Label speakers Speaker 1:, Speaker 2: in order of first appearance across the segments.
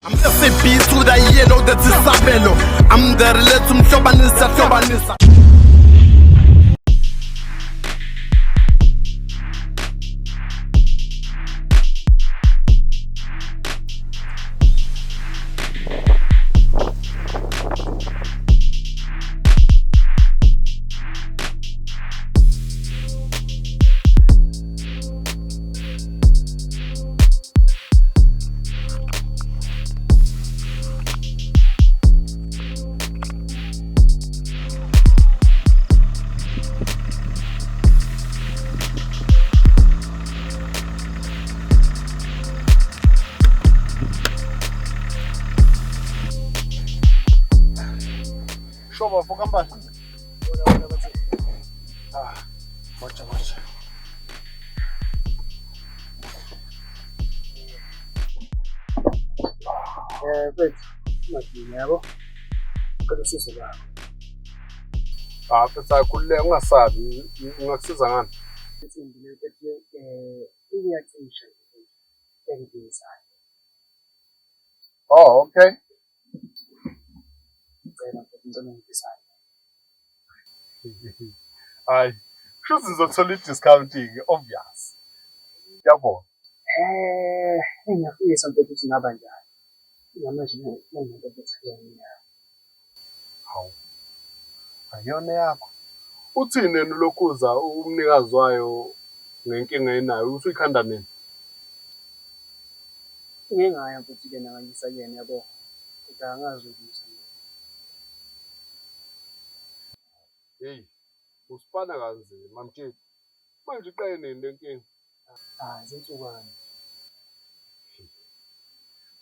Speaker 1: I'm SAP to the yellow that is Sabelo. I'm the relatum Shobanisa.
Speaker 2: Shoba foka mbala. Watcha.
Speaker 3: Wait, madini yabo. Kodwa sizolala.
Speaker 2: Phela khulileke ungasabi ungakusiza ngani?
Speaker 3: Insimbi le ethi iyacisha engiyizayo.
Speaker 2: Oh, okay.
Speaker 3: Ngicela ngifisayo.
Speaker 2: Hayi, shuthi ngizothola i-discounting obvious. Yabo.
Speaker 3: Ngiyafisa ukuthi singaba njani. Ngamanje nginento ethekeni.
Speaker 2: Hawu. Ayona yakho. Uthini yena lokhuza umnikazi wayo ngenkinga enayo uthi uyikhanda nini?
Speaker 3: Ngingaya futhi ke nanganyisa kuyena yabo. Kodwa angazi ukuthi
Speaker 2: Hey, usipana kanzima mtshini. Manje iqale nini lenkinga?
Speaker 3: zinsukwana.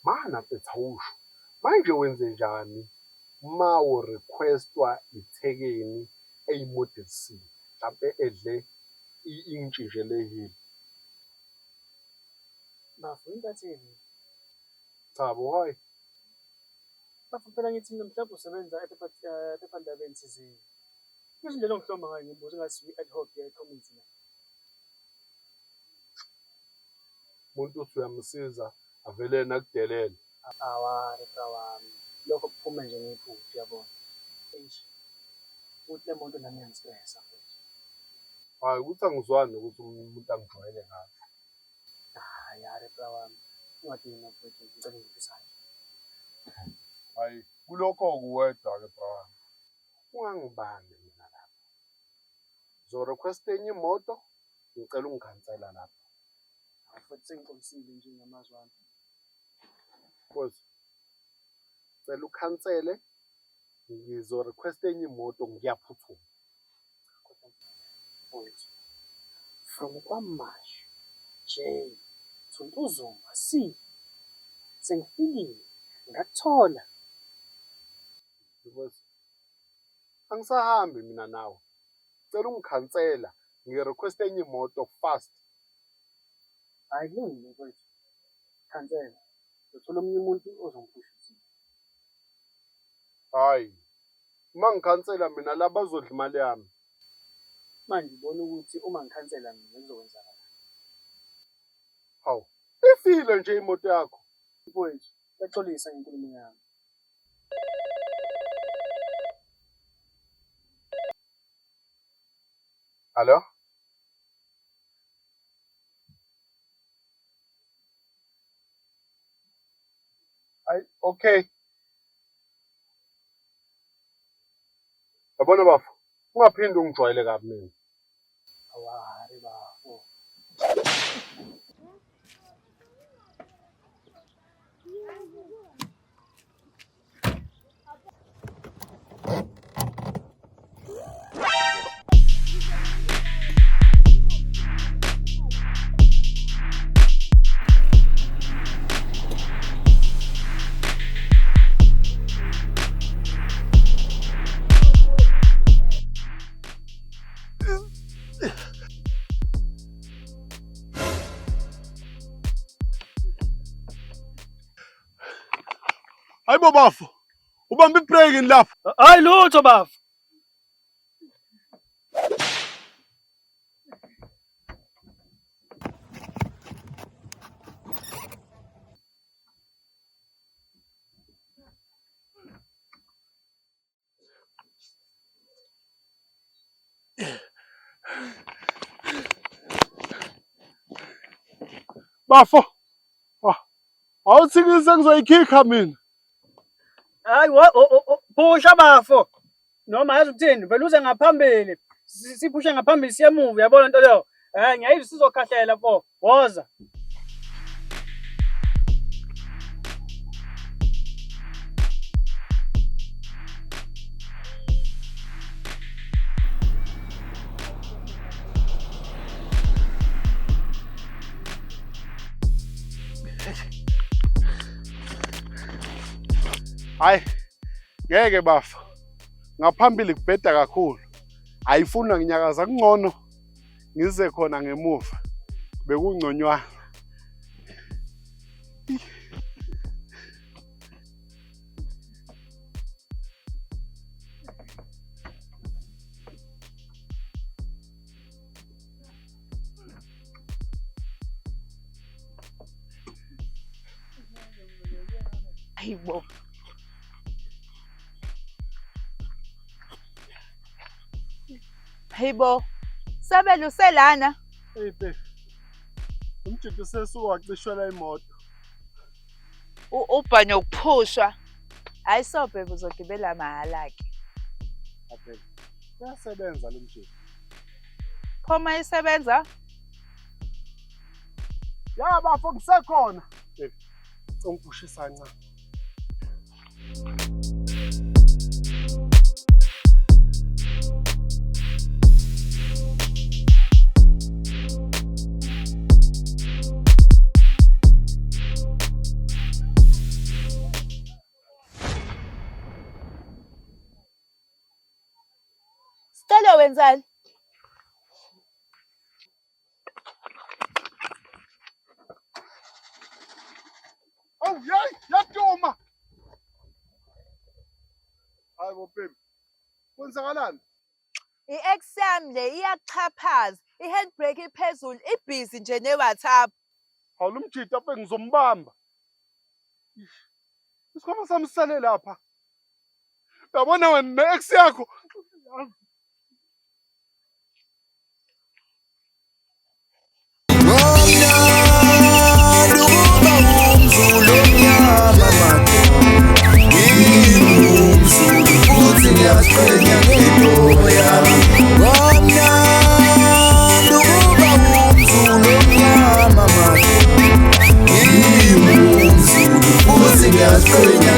Speaker 2: Mana mfethu manje wenze njani ma requestwa ithekeni eyimodel C mhlawumbe edle intshi nje lehili?
Speaker 3: Bafuna intatheli.
Speaker 2: Cha bo hayi.
Speaker 3: Bafuna phela ngithi mhlawumbe usebenza ephephandabeni thizeni. Izindlela ongihloma ngayo ngibuza ngathi ad hoc ye-community la.
Speaker 2: Umuntu uthi uyamsiza avele nakudelele.
Speaker 3: Awari wami. Lokho kuphuma nje ngephutha yabona. Uthi le muntu nami yangistressa futhi.
Speaker 2: Hayi ukuthi angizwani ukuthi umuntu angijwayele ngathi.
Speaker 3: Yari wami. Ungadinga futhi ngicela ngifisayo.
Speaker 2: Hayi kulokho kuwedwa ke bra. Ungangibambi mina lapha. Zo request enye imoto ngicela ungikhansela lapha.
Speaker 3: Futhi sengixolisile nje ngamazwi ami.
Speaker 2: Because cela ukhansele ngizo request enye imoto ngiyaphuthuma.
Speaker 3: Futhi from kwaMashu J Thuntuzuma C sengifikile ngathola
Speaker 2: Because angisahambi mina nawe. Cela ungikhansela ngirequest enye imoto fast.
Speaker 3: kulungile mfowethu. Khansela. Ngithola omunye umuntu ozongiphushisa.
Speaker 2: Hayi. Uma ngikhansela mina la bazodla imali yami.
Speaker 3: Manje ubona ukuthi uma ngikhansela mina kuzokwenzakala.
Speaker 2: Hawu. Ifile nje imoto yakho.
Speaker 3: Mfowethu, yaxolisa inkulumo yami.
Speaker 2: Hello? Hayi, okay. Yabona bafo, ungaphindi ungijwayele kabi mina.
Speaker 3: Awari bafo.
Speaker 1: Hayibo bafo. Ubamba ibreak lapha.
Speaker 3: Hayi lutho bafo.
Speaker 2: Bafo. Awuthi ngizoyikhipha mina.
Speaker 3: Hayi phusha bafo. Noma yazi ukuthini vele uze ngaphambili. Siphushe ngaphambili siye emuva yabona into leyo. Ngiyayizwa sizokhahlela mfo. Woza.
Speaker 2: Hayi. Ngeke bafo. Ngaphambili kubheda kakhulu. Ayifuna nginyakaza kungcono. Ngize khona ngemuva. Bekungconywana.
Speaker 4: Hayibo. Hayibo. Sabelo selana.
Speaker 2: Hey babe. Umjito sesuwacishwela imoto.
Speaker 4: Ubhanyo ukuphushwa. Hayi so babe uzogibela mahala ke.
Speaker 2: Babe. Uyasebenza lo mjito.
Speaker 4: Phoma isebenza?
Speaker 2: Ya bafo ngisekhona. Babe. Ungiphushisa ncane.
Speaker 4: Sicela wenzani?
Speaker 2: Oh yay, yaduma. Hayibo babe. Kwenzakalani?
Speaker 4: I-ex yami le iyachaphaza. I-handbrake iphezulu, ibhizi nje ne-WhatsApp.
Speaker 2: Awula umjito apha ngizombamba. Isikhwama sami sisale lapha. Yabona wena ne-ex yakho.
Speaker 5: Ngiyazigcina